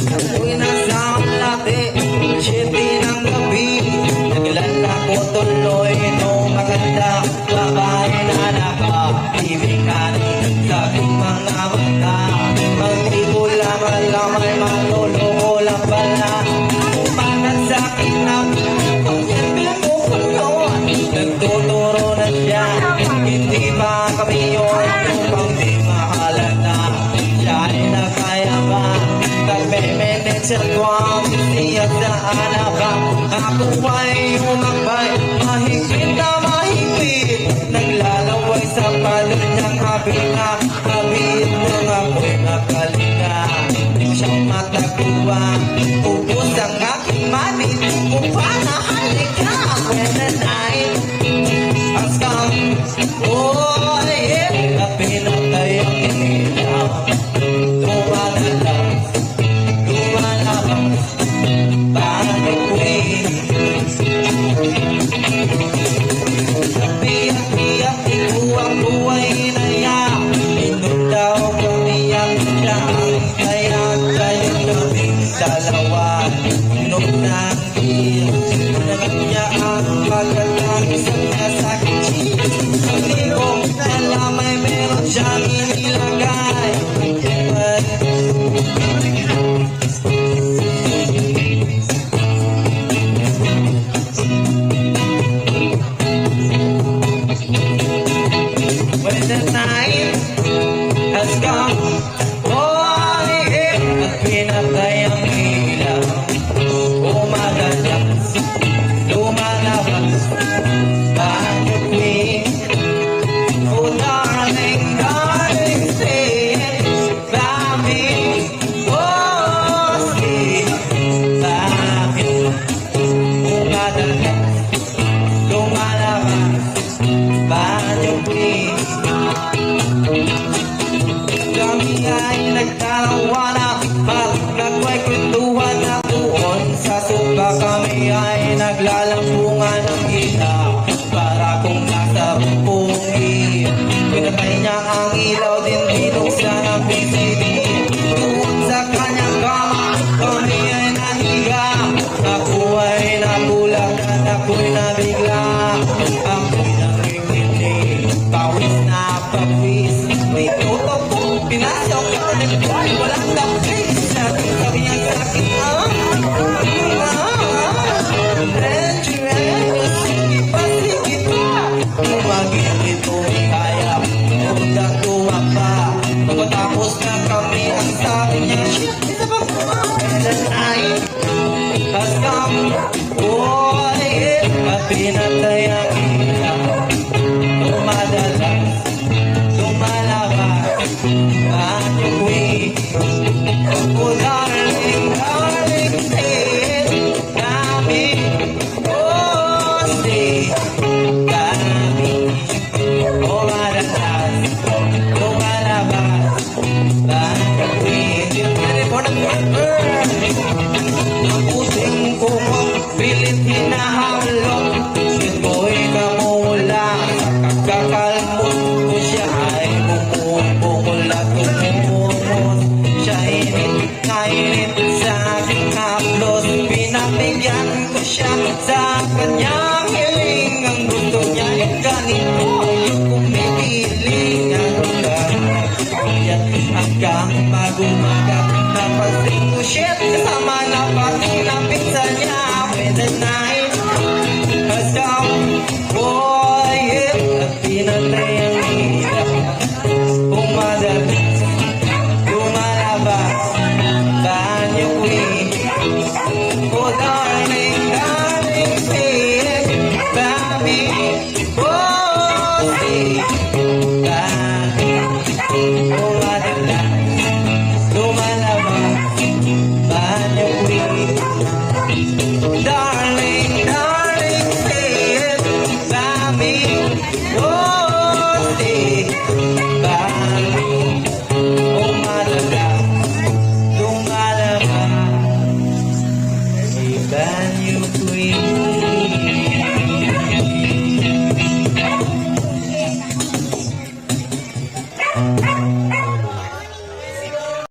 Ako'y nasa lati, 7 ng gabi, naglalako tuloy nung maganda babae na naka-ibigan sa aking mga mata. Hindi ko laman ay maluloko lang pala. Umangat sa akin na pag-ibig mo ko yun, nagtuturo na siya. Hindi ba kami yun upang di mahalata? Siya ay nakayaman, nagme-manage sa tuwang siya sa anabang. Ako ay umakbay, mahigpit na mahigpit, naglalaway sa palod niyang habit nung ako'y nakalinga. Di siyang mataguan, ubos ang aking manit kung panahalika. When the night has come, oh yeah, na pinatay ang ilaw. Lumalabas, bakit queen? Piyak-piyak, ikuwang buhay na yan. Inom daw kami ang siyang kaya tayo kaming dalawa. Inom ng beer, inom niya ang pagkatang isang nasakit. Hindi ko alam ay meron siyang inilagay. When the night has come, oh yeah, at pinatay ang ilaw. Umagalas, lumalabas, bakit queen? Oh darling, darling, say it, bakit? Oh, say it, bakit? Umagalas, lumalabas, bakit queen? Kami ay nagtarawana, nagway kwentuhan na doon sa sopa. Kami ay naglalampungan ng ilaw, para kung nasa bungi. Pinatay niya ang ilaw din binuksan ang PCD. Doon sa kanyang kama, kami ay nahiga. Ako ay nabulag at ako'y nabigla. Ako'y nanginginig, pawis na pawis. May tutok ko, pinasok ka ng buhay, walang tapis. Sabi niya sa akin, sige pa, sige pa. Tumagin ito'y kaya, tuwa pa. Pagkatapos na kami, ang sabi niya, shit, isa pa po. And the night has come, oh yeah, at pinatay ang ilaw. Lumadalas, lumalabas, bakit queen? Oh darling, darling, say it, kami, oh say kami. Oh madalas, lumalabas, bakit queen? Ang puting ko mo, pilit hinahalong. Ito'y kamula, sa kakakalmot ko siya ay bumubukula, tumumumot. Siya init sa aking haplos, pinabigyan ko siya sa kanyang hiling. Ang gusto niya ay ganito, yung kumikiling. Ang ganyan hanggang magumaga, napansin ko shit, kasama na pati ng pizza niya. When the night has come, oh